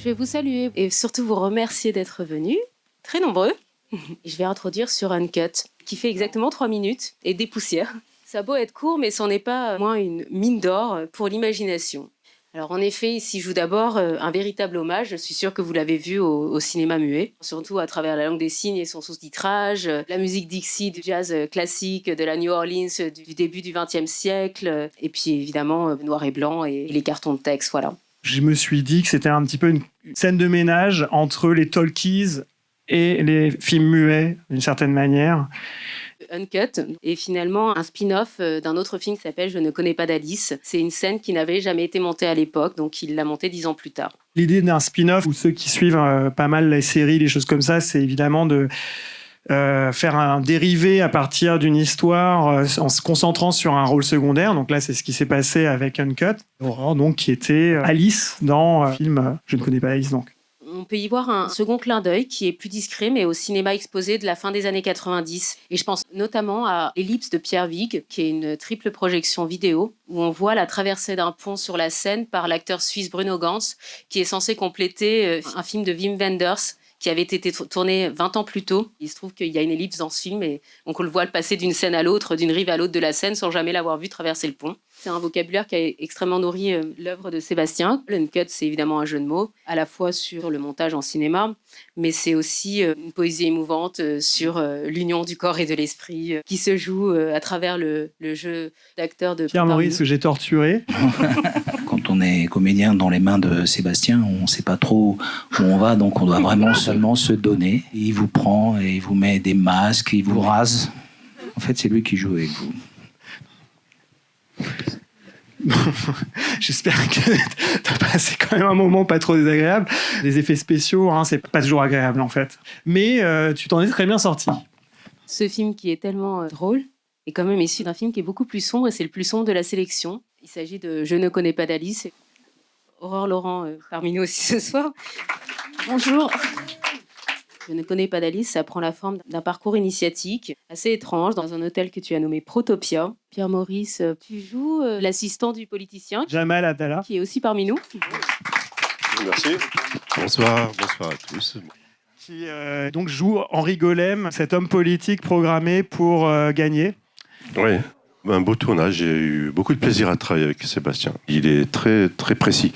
Je vais vous saluer et surtout vous remercier d'être venus, très nombreux. Je vais introduire sur Uncut, qui fait exactement 3 minutes et des poussières. Ça a beau être court, mais c'en est pas moins une mine d'or pour l'imagination. Alors en effet, ici joue d'abord un véritable hommage, je suis sûre que vous l'avez vu au cinéma muet, surtout à travers la langue des signes et son sous-titrage, la musique Dixie du jazz classique de la New Orleans du début du XXe siècle, et puis évidemment noir et blanc et les cartons de texte, voilà. Je me suis dit que c'était un petit peu une scène de ménage entre les talkies et les films muets, d'une certaine manière. Uncut est finalement un spin-off d'un autre film qui s'appelle Je ne connais pas d'Alice. C'est une scène qui n'avait jamais été montée à l'époque, donc il l'a montée 10 ans plus tard. L'idée d'un spin-off, ou ceux qui suivent pas mal les séries, les choses comme ça, c'est évidemment de faire un dérivé à partir d'une histoire en se concentrant sur un rôle secondaire. Donc là, c'est ce qui s'est passé avec Uncut, donc, qui était Alice dans le film Je ne connais pas Alice, donc. On peut y voir un second clin d'œil qui est plus discret, mais au cinéma exposé de la fin des années 90. Et je pense notamment à Ellipse de Pierre Vigue, qui est une triple projection vidéo, où on voit la traversée d'un pont sur la Seine par l'acteur suisse Bruno Ganz, qui est censé compléter un film de Wim Wenders, qui avait été tourné 20 ans plus tôt. Il se trouve qu'il y a une ellipse dans ce film, et donc on le voit passer d'une scène à l'autre, d'une rive à l'autre de la Seine, sans jamais l'avoir vu traverser le pont. C'est un vocabulaire qui a extrêmement nourri l'œuvre de Sébastien. L'Uncut, c'est évidemment un jeu de mots, à la fois sur le montage en cinéma, mais c'est aussi une poésie émouvante sur l'union du corps et de l'esprit qui se joue à travers le jeu d'acteur de Pierre-Maurice, que j'ai torturé. Quand on est comédien dans les mains de Sébastien, on ne sait pas trop où on va, donc on doit vraiment seulement se donner. Et il vous prend et il vous met des masques, il vous rase. En fait, c'est lui qui joue avec vous. J'espère que t'as passé quand même un moment pas trop désagréable. Les effets spéciaux, c'est pas toujours agréable en fait. Mais tu t'en es très bien sorti. Ce film qui est tellement drôle est quand même issu d'un film qui est beaucoup plus sombre, et c'est le plus sombre de la sélection. Il s'agit de Je ne connais pas d'Alice. Aurore Laurent parmi nous aussi ce soir. Bonjour. Je ne connais pas d'Alice, ça prend la forme d'un parcours initiatique assez étrange dans un hôtel que tu as nommé Protopia. Pierre-Maurice, tu joues l'assistant du politicien Jamal Abdallah, qui est aussi parmi nous. Merci. Bonsoir à tous. qui donc joue Henri Golem, cet homme politique programmé pour gagner. Oui, un beau tournage. J'ai eu beaucoup de plaisir à travailler avec Sébastien. Il est très, très précis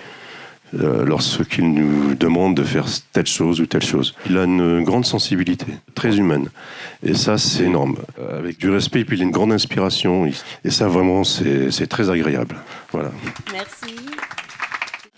lorsqu'il nous demande de faire telle chose ou telle chose. Il a une grande sensibilité, très humaine. Et ça, c'est énorme. Avec du respect, et puis il a une grande inspiration. Et ça, vraiment, c'est très agréable. Voilà. Merci.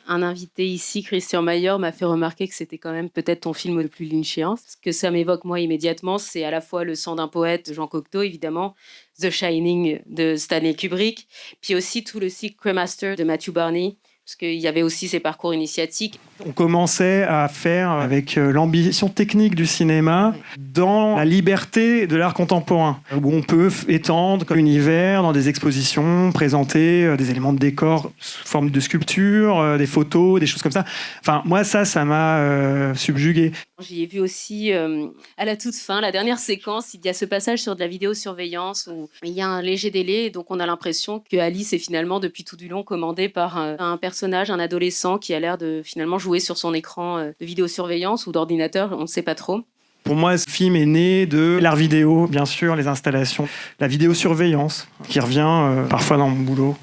Un invité ici, Christian Mayer, m'a fait remarquer que c'était quand même peut-être ton film le plus lynchien. Ce que ça m'évoque, moi, immédiatement, c'est à la fois Le sang d'un poète de Jean Cocteau, évidemment, The Shining de Stanley Kubrick, puis aussi tout le cycle Cremaster de Matthew Barney, parce qu'il y avait aussi ces parcours initiatiques. On commençait à faire avec l'ambition technique du cinéma dans la liberté de l'art contemporain, où on peut étendre l'univers dans des expositions, présenter des éléments de décor sous forme de sculpture, des photos, des choses comme ça. Enfin, moi, ça m'a subjugué. J'y ai vu aussi, à la toute fin, la dernière séquence, il y a ce passage sur de la vidéosurveillance où il y a un léger délai, et donc on a l'impression que Alice est finalement, depuis tout du long, commandée par un personnage, un adolescent qui a l'air de finalement jouer sur son écran de vidéosurveillance ou d'ordinateur, on ne sait pas trop. Pour moi, ce film est né de l'art vidéo, bien sûr, les installations, la vidéosurveillance, qui revient parfois dans mon boulot.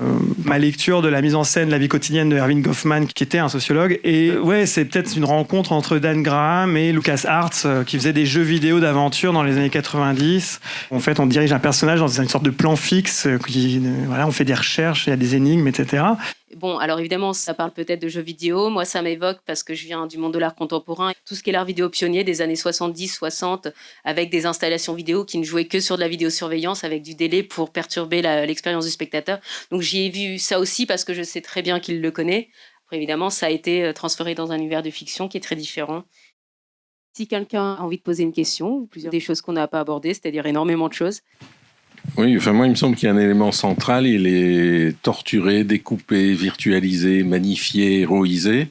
Ma lecture de la mise en scène, la vie quotidienne de Erving Goffman, qui était un sociologue. Et ouais, c'est peut-être une rencontre entre Dan Graham et Lucas Arts, qui faisaient des jeux vidéo d'aventure dans les années 90. En fait, on dirige un personnage dans une sorte de plan fixe, on fait des recherches, il y a des énigmes, etc. Bon, alors évidemment, ça parle peut-être de jeux vidéo. Moi, ça m'évoque, parce que je viens du monde de l'art contemporain, tout ce qui est l'art vidéo pionnier des années 70-60, avec des installations vidéo qui ne jouaient que sur de la vidéosurveillance, avec du délai pour perturber l'expérience du spectateur. Donc j'y ai vu ça aussi, parce que je sais très bien qu'il le connaît. Après, évidemment, ça a été transféré dans un univers de fiction qui est très différent. Si quelqu'un a envie de poser une question, ou plusieurs des choses qu'on n'a pas abordées, c'est-à-dire énormément de choses. Oui, enfin moi il me semble qu'il y a un élément central, il est torturé, découpé, virtualisé, magnifié, héroïsé,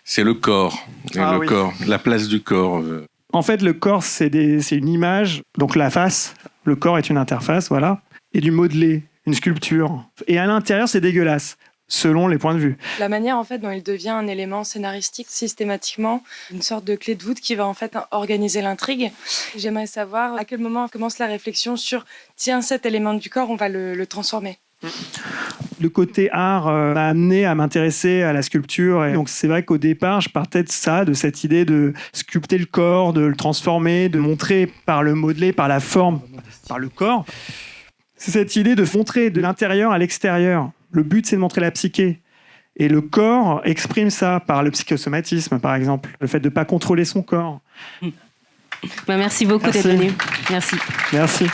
c'est le corps, corps, la place du corps. En fait, le corps, c'est une image, donc la face, le corps est une interface, voilà, et du modelé, une sculpture. Et à l'intérieur, c'est dégueulasse. selon les points de vue. La manière en fait dont il devient un élément scénaristique systématiquement, une sorte de clé de voûte qui va en fait organiser l'intrigue. J'aimerais savoir à quel moment commence la réflexion sur tiens, cet élément du corps, on va le transformer. Le côté art m'a amené à m'intéresser à la sculpture. Et donc c'est vrai qu'au départ, je partais de ça, de cette idée de sculpter le corps, de le transformer, de montrer par le modelé, par la forme, par le corps. C'est cette idée de montrer de l'intérieur à l'extérieur. Le but, c'est de montrer la psyché. Et le corps exprime ça par le psychosomatisme, par exemple. Le fait de ne pas contrôler son corps. Merci beaucoup d'être venu. Merci. Merci.